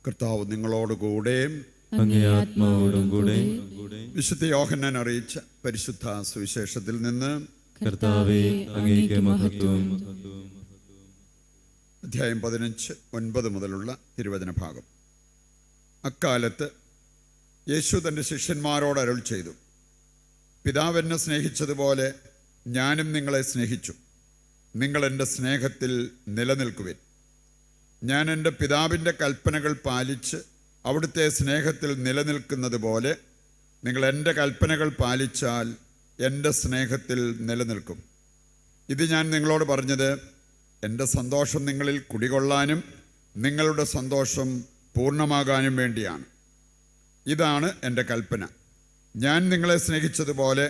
കർത്താവ് നിങ്ങളോടുകൂടെ അങ്ങേ ആത്മാവോടും കൂടെ. വിശുദ്ധ യോഹന്നാൻ അറിയിച്ച പരിശുദ്ധ സുവിശേഷത്തിൽ നിന്ന് കർത്താവേ, അങ്ങേക്ക് മഹത്വം. അധ്യായം 15:9 മുതലുള്ള തിരുവചന ഭാഗം. അക്കാലത്ത് യേശു തൻ്റെ ശിഷ്യന്മാരോട് അരുൾ ചെയ്തു, പിതാവ് എന്നെ സ്നേഹിച്ചതുപോലെ ഞാനും നിങ്ങളെ സ്നേഹിച്ചു. നിങ്ങൾ എൻ്റെ സ്നേഹത്തിൽ നിലനിൽക്കുവിൻ. ഞാൻ എൻ്റെ പിതാവിൻ്റെ കൽപ്പനകൾ പാലിച്ച് അവിടുത്തെ സ്നേഹത്തിൽ നിലനിൽക്കുന്നത് പോലെ നിങ്ങൾ എൻ്റെ കൽപ്പനകൾ പാലിച്ചാൽ എൻ്റെ സ്നേഹത്തിൽ നിലനിൽക്കും. ഇത് ഞാൻ നിങ്ങളോട് പറഞ്ഞത് എൻ്റെ സന്തോഷം നിങ്ങളിൽ കുടികൊള്ളാനും നിങ്ങളുടെ സന്തോഷം പൂർണ്ണമാകാനും വേണ്ടിയാണ്. ഇതാണ് എൻ്റെ കൽപ്പന. ഞാൻ നിങ്ങളെ സ്നേഹിച്ചതുപോലെ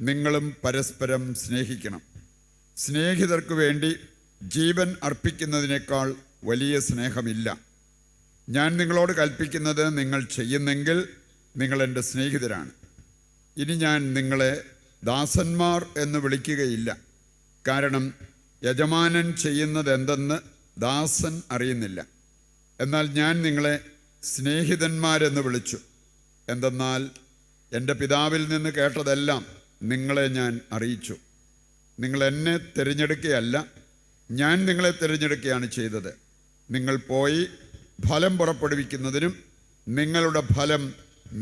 നിങ്ങളും പരസ്പരം സ്നേഹിക്കണം. സ്നേഹിതർക്ക് വേണ്ടി ജീവൻ അർപ്പിക്കുന്നതിനേക്കാൾ വലിയ സ്നേഹമില്ല. ഞാൻ നിങ്ങളോട് കൽപ്പിക്കുന്നത് നിങ്ങൾ ചെയ്യുന്നെങ്കിൽ നിങ്ങൾ എൻ്റെ സ്നേഹിതരാണ്. ഇനി ഞാൻ നിങ്ങളെ ദാസന്മാർ എന്ന് വിളിക്കുകയില്ല, കാരണം യജമാനൻ ചെയ്യുന്നത് എന്തെന്ന് ദാസൻ അറിയുന്നില്ല. എന്നാൽ ഞാൻ നിങ്ങളെ സ്നേഹിതന്മാരെന്ന് വിളിച്ചു. എന്തെന്നാൽ എൻ്റെ പിതാവിൽ നിന്ന് കേട്ടതെല്ലാം നിങ്ങളെ ഞാൻ അറിയിച്ചു. നിങ്ങൾ എന്നെ തിരഞ്ഞെടുക്കുകയല്ല, ഞാൻ നിങ്ങളെ തിരഞ്ഞെടുക്കുകയാണ് ചെയ്തത്. നിങ്ങൾ പോയി ഫലം പുറപ്പെടുവിക്കുന്നതിനും നിങ്ങളുടെ ഫലം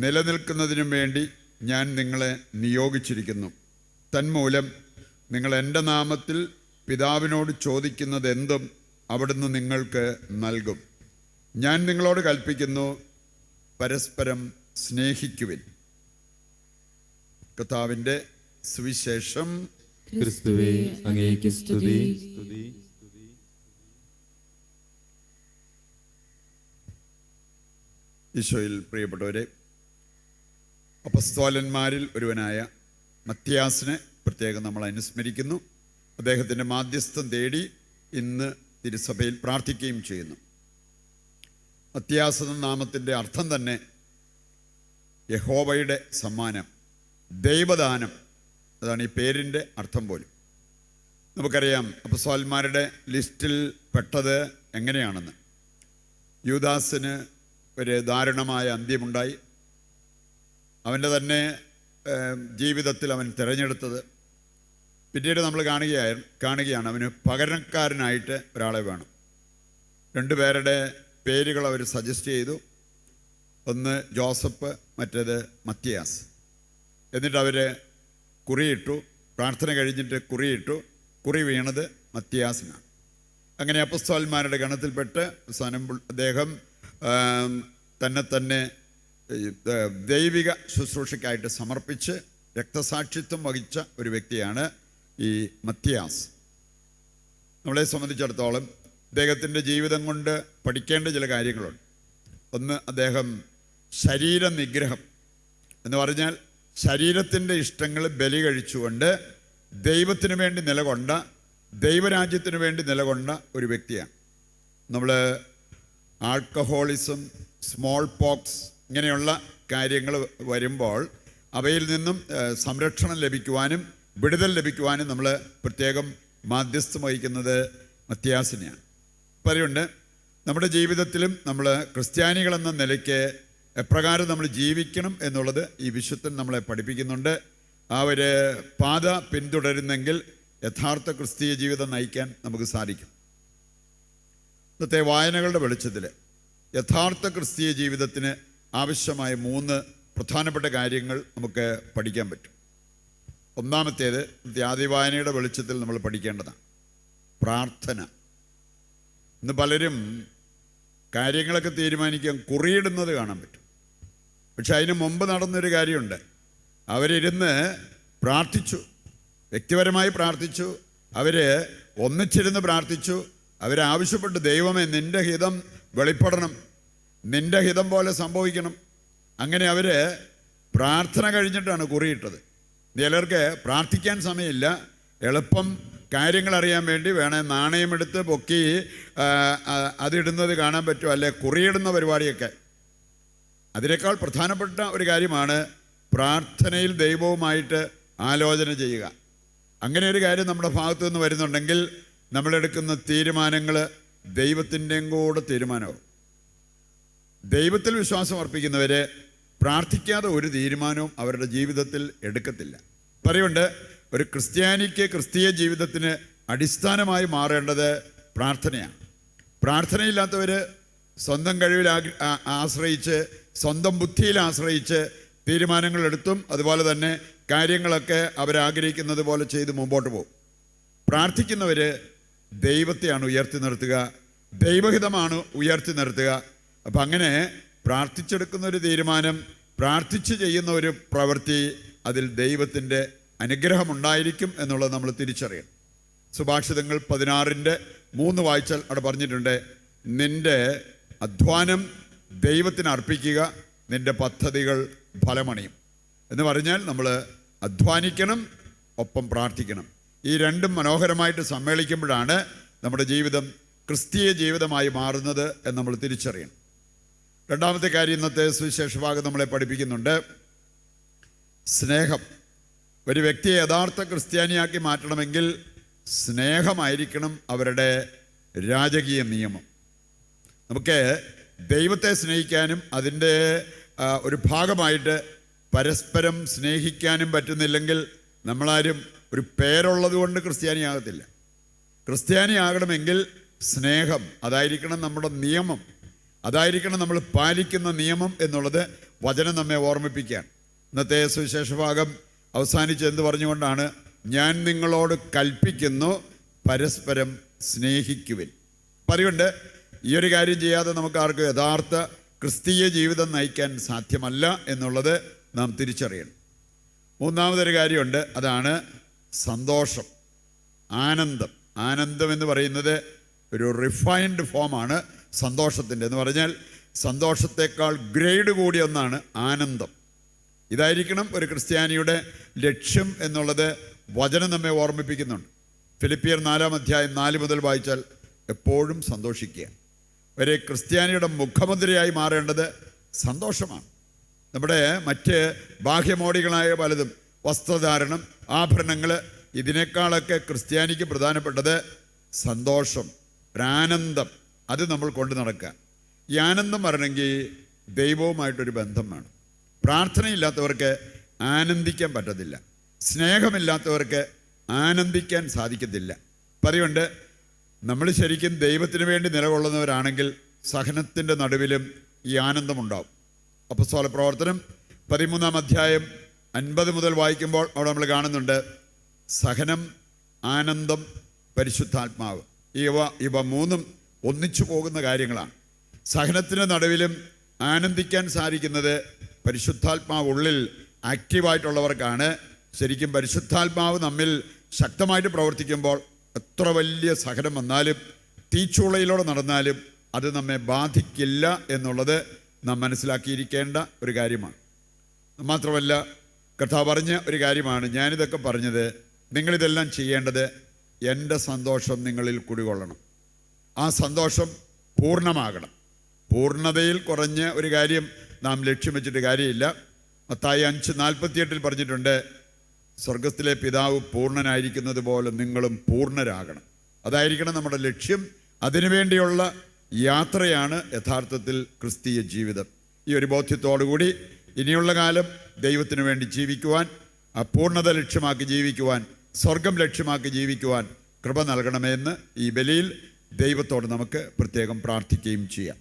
നിലനിൽക്കുന്നതിനും വേണ്ടി ഞാൻ നിങ്ങളെ നിയോഗിച്ചിരിക്കുന്നു. തന്മൂലം നിങ്ങൾ എൻ്റെ നാമത്തിൽ പിതാവിനോട് ചോദിക്കുന്നത് എന്തും അവിടുന്ന് നിങ്ങൾക്ക് നൽകും. ഞാൻ നിങ്ങളോട് കൽപ്പിക്കുന്നു, പരസ്പരം സ്നേഹിക്കുവിൻ. കർത്താവിൻ്റെ സുവിശേഷം. ക്രിസ്തുവേ, അങ്ങേക്ക് സ്തുതി. ഈശോയിൽ പ്രിയപ്പെട്ടവരെ, അപ്പസ്തോലന്മാരിൽ ഒരുവനായ മത്തിയാസിനെ പ്രത്യേകം നമ്മൾ അനുസ്മരിക്കുന്നു. അദ്ദേഹത്തിൻ്റെ മാധ്യസ്ഥം തേടി ഇന്ന് തിരുസഭയിൽ പ്രാർത്ഥിക്കുകയും ചെയ്യുന്നു. മത്തിയാസ് എന്ന നാമത്തിൻ്റെ അർത്ഥം തന്നെ യഹോവയുടെ സമ്മാനം, ദൈവദാനം. അതാണ് ഈ പേരിൻ്റെ അർത്ഥം പോലും. നമുക്കറിയാം അപ്പസ്തോലന്മാരുടെ ലിസ്റ്റിൽ പെട്ടത് എങ്ങനെയാണെന്ന്. യൂദാസിന് ഒരു ദാരുണമായ അന്ത്യമുണ്ടായി. അവൻ്റെ തന്നെ ജീവിതത്തിൽ അവൻ തിരഞ്ഞെടുത്തത്. പിന്നീട് നമ്മൾ കാണുകയാണ് അവന് പകരക്കാരനായിട്ട് ഒരാളെ വേണം. 2 പേരുടെ പേരുകൾ അവർ സജസ്റ്റ് ചെയ്തു. ഒന്ന് ജോസഫ്, മറ്റേത് മത്തിയാസ്. എന്നിട്ട് അവർ കുറിയിട്ടു. പ്രാർത്ഥന കഴിഞ്ഞിട്ട് കുറിയിട്ടു. കുറി വീണത് മത്തിയാസിനാണ്. അങ്ങനെ അപ്പസ്തോലന്മാരുടെ ഗണത്തിൽപ്പെട്ട് അവസാനം അദ്ദേഹം തന്നെ ദൈവിക ശുശ്രൂഷയ്ക്കായിട്ട് സമർപ്പിച്ച് രക്തസാക്ഷിത്വം വഹിച്ച ഒരു വ്യക്തിയാണ് ഈ മത്തിയാസ്. നമ്മളെ സംബന്ധിച്ചിടത്തോളം അദ്ദേഹത്തിൻ്റെ ജീവിതം കൊണ്ട് പഠിക്കേണ്ട ചില കാര്യങ്ങളുണ്ട്. ഒന്ന്, അദ്ദേഹം ശരീരനിഗ്രഹം എന്ന് പറഞ്ഞാൽ ശരീരത്തിൻ്റെ ഇഷ്ടങ്ങൾ ബലി കഴിച്ചുകൊണ്ട് ദൈവത്തിന് വേണ്ടി നിലകൊണ്ട, ദൈവരാജ്യത്തിന് വേണ്ടി നിലകൊണ്ട ഒരു വ്യക്തിയാണ്. നമ്മൾ ആൽക്കഹോളിസം, സ്മോൾ പോക്സ് ഇങ്ങനെയുള്ള കാര്യങ്ങൾ വരുമ്പോൾ അവയിൽ നിന്നും സംരക്ഷണം ലഭിക്കുവാനും വിടുതൽ ലഭിക്കുവാനും നമ്മൾ പ്രത്യേകം മാധ്യസ്ഥം വഹിക്കുന്നത് മത്തിയാസിനെയാണ്. അപ്പോൾ അതുകൊണ്ട് നമ്മുടെ ജീവിതത്തിലും നമ്മൾ ക്രിസ്ത്യാനികളെന്ന നിലയ്ക്ക് എപ്രകാരം നമ്മൾ ജീവിക്കണം എന്നുള്ളത് ഈ വിശുദ്ധൻ നമ്മളെ പഠിപ്പിക്കുന്നുണ്ട്. ആ ഒരു പാത പിന്തുടരുന്നെങ്കിൽ യഥാർത്ഥ ക്രിസ്തീയ ജീവിതം നയിക്കാൻ നമുക്ക് സാധിക്കും. ഇന്നത്തെ വായനകളുടെ വെളിച്ചത്തിൽ യഥാർത്ഥ ക്രിസ്തീയ ജീവിതത്തിന് ആവശ്യമായ 3 പ്രധാനപ്പെട്ട കാര്യങ്ങൾ നമുക്ക് പഠിക്കാൻ പറ്റും. ഒന്നാമത്തേത്, ആദ്യ വായനയുടെ വെളിച്ചത്തിൽ നമ്മൾ പഠിക്കേണ്ടതാണ് പ്രാർത്ഥന. ഇന്ന് പലരും കാര്യങ്ങളൊക്കെ തീരുമാനിക്കാൻ കുറിയിടുന്നത് കാണാൻ പറ്റും. പക്ഷെ അതിന് മുമ്പ് നടന്നൊരു കാര്യമുണ്ട്. അവരിരുന്ന് പ്രാർത്ഥിച്ചു, വ്യക്തിപരമായി പ്രാർത്ഥിച്ചു, അവർ ഒന്നിച്ചിരുന്ന് പ്രാർത്ഥിച്ചു. അവരാവശ്യപ്പെട്ടു, ദൈവമേ നിൻ്റെ ഹിതം വെളിപ്പെടണം, നിൻ്റെ ഹിതം പോലെ സംഭവിക്കണം. അങ്ങനെ അവർ പ്രാർത്ഥന കഴിഞ്ഞിട്ടാണ് കുറിയിട്ടത്. ചിലർക്ക് പ്രാർത്ഥിക്കാൻ സമയമില്ല, എളുപ്പം കാര്യങ്ങൾ അറിയാൻ വേണ്ടി വേണേൽ നാണയമെടുത്ത് പൊക്കി അതിടുന്നത് കാണാൻ പറ്റും, അല്ലെ കുറിയിടുന്ന പരിപാടിയൊക്കെ. അതിനേക്കാൾ പ്രധാനപ്പെട്ട ഒരു കാര്യമാണ് പ്രാർത്ഥനയിൽ ദൈവവുമായിട്ട് ആലോചന ചെയ്യുക. അങ്ങനെ ഒരു കാര്യം നമ്മുടെ ഭാഗത്തു നിന്ന് വരുന്നുണ്ടെങ്കിൽ നമ്മളെടുക്കുന്ന തീരുമാനങ്ങൾ ദൈവത്തിൻ്റെയും കൂടെ തീരുമാനമാവും. ദൈവത്തിൽ വിശ്വാസം അർപ്പിക്കുന്നവരെ പ്രാർത്ഥിക്കാതെ ഒരു തീരുമാനവും അവരുടെ ജീവിതത്തിൽ എടുക്കത്തില്ല. പറയുണ്ട്, ഒരു ക്രിസ്ത്യാനിക്ക് ക്രിസ്തീയ ജീവിതത്തിന് അടിസ്ഥാനമായി മാറേണ്ടത് പ്രാർത്ഥനയാണ്. പ്രാർത്ഥനയില്ലാത്തവർ സ്വന്തം കഴിവിൽ ആശ്രയിച്ച്, സ്വന്തം ബുദ്ധിയിൽ ആശ്രയിച്ച് തീരുമാനങ്ങൾ എടുത്തും അതുപോലെ തന്നെ കാര്യങ്ങളൊക്കെ അവരാഗ്രഹിക്കുന്നത് പോലെ ചെയ്ത് മുമ്പോട്ട് പോകും. പ്രാർത്ഥിക്കുന്നവർ ദൈവത്തെയാണ് ഉയർത്തി നിർത്തുക, ദൈവഹിതമാണ് ഉയർത്തി നിർത്തുക. അപ്പം അങ്ങനെ പ്രാർത്ഥിച്ചെടുക്കുന്ന ഒരു തീരുമാനം, പ്രാർത്ഥിച്ച് ചെയ്യുന്ന ഒരു പ്രവൃത്തി, അതിൽ ദൈവത്തിൻ്റെ അനുഗ്രഹമുണ്ടായിരിക്കും എന്നുള്ളത് നമ്മൾ തിരിച്ചറിയണം. സുഭാഷിതങ്ങൾ 16:3 വായിച്ചാൽ അവിടെ പറഞ്ഞിട്ടുണ്ട്, നിന്റെ അധ്വാനം ദൈവത്തിന് അർപ്പിക്കുക, നിന്റെ പദ്ധതികൾ ഫലമണിയും എന്ന് പറഞ്ഞാൽ നമ്മൾ അധ്വാനിക്കണം, ഒപ്പം പ്രാർത്ഥിക്കണം. ഈ രണ്ടും മനോഹരമായിട്ട് സമ്മേളിക്കുമ്പോഴാണ് നമ്മുടെ ജീവിതം ക്രിസ്തീയ ജീവിതമായി മാറുന്നത് എന്ന് നമ്മൾ തിരിച്ചറിയണം. രണ്ടാമത്തെ കാര്യം ഇന്നത്തെ സുവിശേഷ ഭാഗം നമ്മളെ പഠിപ്പിക്കുന്നുണ്ട്, സ്നേഹം. ഒരു വ്യക്തിയെ യഥാർത്ഥ ക്രിസ്ത്യാനിയാക്കി മാറ്റണമെങ്കിൽ സ്നേഹമായിരിക്കണം അവരുടെ രാജകീയ നിയമം. നമുക്ക് ദൈവത്തെ സ്നേഹിക്കാനും അതിൻ്റെ ഒരു ഭാഗമായിട്ട് പരസ്പരം സ്നേഹിക്കാനും പറ്റുന്നില്ലെങ്കിൽ നമ്മളാരും ഒരു പേരുള്ളത് കൊണ്ട് ക്രിസ്ത്യാനിയാകത്തില്ല. ക്രിസ്ത്യാനിയാകണമെങ്കിൽ സ്നേഹം അതായിരിക്കണം നമ്മുടെ നിയമം, അതായിരിക്കണം നമ്മൾ പാലിക്കുന്ന നിയമം എന്നുള്ളത് വചനം നമ്മെ ഓർമ്മിപ്പിക്കുകയാണ്. ഇന്നത്തെ സുവിശേഷ ഭാഗം അവസാനിച്ച് എന്ത് പറഞ്ഞുകൊണ്ടാണ്, ഞാൻ നിങ്ങളോട് കൽപ്പിക്കുന്നു പരസ്പരം സ്നേഹിക്കുവിൻ. അപ്പം അതുകൊണ്ട് ഈ ഒരു കാര്യം ചെയ്യാതെ നമുക്ക് ആർക്കും യഥാർത്ഥ ക്രിസ്തീയ ജീവിതം നയിക്കാൻ സാധ്യമല്ല എന്നുള്ളത് നാം തിരിച്ചറിയണം. മൂന്നാമതൊരു കാര്യമുണ്ട്, അതാണ് സന്തോഷം, ആനന്ദം. ആനന്ദം എന്ന് പറയുന്നത് ഒരു റിഫൈൻഡ് ഫോമാണ് സന്തോഷത്തിൻ്റെ. എന്ന് പറഞ്ഞാൽ സന്തോഷത്തേക്കാൾ ഗ്രേഡ് കൂടിയ ഒന്നാണ് ആനന്ദം. ഇതായിരിക്കണം ഒരു ക്രിസ്ത്യാനിയുടെ ലക്ഷ്യം എന്നുള്ളത് വചനം നമ്മെ ഓർമ്മിപ്പിക്കുന്നുണ്ട്. ഫിലിപ്പിയർ 4:4 മുതൽ വായിച്ചാൽ എപ്പോഴും സന്തോഷിക്കുക. ഒരു ക്രിസ്ത്യാനിയുടെ മുഖമുദ്രയായി മാറേണ്ടത് സന്തോഷമാണ്. നമ്മുടെ മറ്റ് ബാഹ്യമോടികളായ പലതും, വസ്ത്രധാരണം, ആഭരണങ്ങൾ, ഇതിനേക്കാളൊക്കെ ക്രിസ്ത്യാനിക്ക് പ്രധാനപ്പെട്ടത് സന്തോഷം, ഒരാനന്ദം. അത് നമ്മൾ കൊണ്ടു നടക്കുക. ഈ ആനന്ദം വരണമെങ്കിൽ ദൈവവുമായിട്ടൊരു ബന്ധം വേണം. പ്രാർത്ഥനയില്ലാത്തവർക്ക് ആനന്ദിക്കാൻ പറ്റത്തില്ല, സ്നേഹമില്ലാത്തവർക്ക് ആനന്ദിക്കാൻ സാധിക്കത്തില്ല. പറയുണ്ട്, നമ്മൾ ശരിക്കും ദൈവത്തിന് വേണ്ടി നിലകൊള്ളുന്നവരാണെങ്കിൽ സഹനത്തിൻ്റെ നടുവിലും ഈ ആനന്ദമുണ്ടാവും. അപ്പോസ്തല പ്രവർത്തനം 13:50 മുതൽ വായിക്കുമ്പോൾ അവിടെ നമ്മൾ കാണുന്നുണ്ട്, സഹനം, ആനന്ദം, പരിശുദ്ധാത്മാവ്. ഇവ മൂന്നും ഒന്നിച്ചു പോകുന്ന കാര്യങ്ങളാണ്. സഹനത്തിൻ്റെ നടുവിലും ആനന്ദിക്കാൻ സാധിക്കുന്നത് പരിശുദ്ധാത്മാവ് ഉള്ളിൽ ആക്റ്റീവായിട്ടുള്ളവർക്കാണ്. ശരിക്കും പരിശുദ്ധാത്മാവ് നമ്മിൽ ശക്തമായിട്ട് പ്രവർത്തിക്കുമ്പോൾ എത്ര വലിയ സഹനം വന്നാലും തീച്ചൂളയിലൂടെ നടന്നാലും അത് നമ്മെ ബാധിക്കില്ല എന്നുള്ളത് നാം മനസ്സിലാക്കിയിരിക്കേണ്ട ഒരു കാര്യമാണ്. മാത്രമല്ല കർത്താവ് പറഞ്ഞ ഒരു കാര്യമാണ്, ഞാനിതൊക്കെ പറഞ്ഞത് നിങ്ങളിതെല്ലാം ചെയ്യേണ്ടത് എൻ്റെ സന്തോഷം നിങ്ങളിൽ കുടികൊള്ളണം. ആ സന്തോഷം പൂർണ്ണമാകണം. പൂർണ്ണതയിൽ കുറഞ്ഞ ഒരു കാര്യം നാം ലക്ഷ്യം വെച്ചിട്ട് കാര്യമില്ല. മത്തായി 5:48 പറഞ്ഞിട്ടുണ്ട്, സ്വർഗത്തിലെ പിതാവ് പൂർണ്ണനായിരിക്കുന്നത് പോലെ നിങ്ങളും പൂർണ്ണരാകണം. അതായിരിക്കണം നമ്മുടെ ലക്ഷ്യം. അതിനുവേണ്ടിയുള്ള യാത്രയാണ് യഥാർത്ഥത്തിൽ ക്രിസ്തീയ ജീവിതം. ഈ ഒരു ബോധ്യത്തോടുകൂടി ഇനിയുള്ള കാലം ദൈവത്തിനു വേണ്ടി ജീവിക്കുവാൻ, ആ പൂർണ്ണത ലക്ഷ്യമാക്കി ജീവിക്കുവാൻ, സ്വർഗം ലക്ഷ്യമാക്കി ജീവിക്കുവാൻ കൃപ നൽകണമെന്ന് ഈ ബലിയിൽ ദൈവത്തോട് നമുക്ക് പ്രത്യേകം പ്രാർത്ഥിക്കുകയും ചെയ്യാം.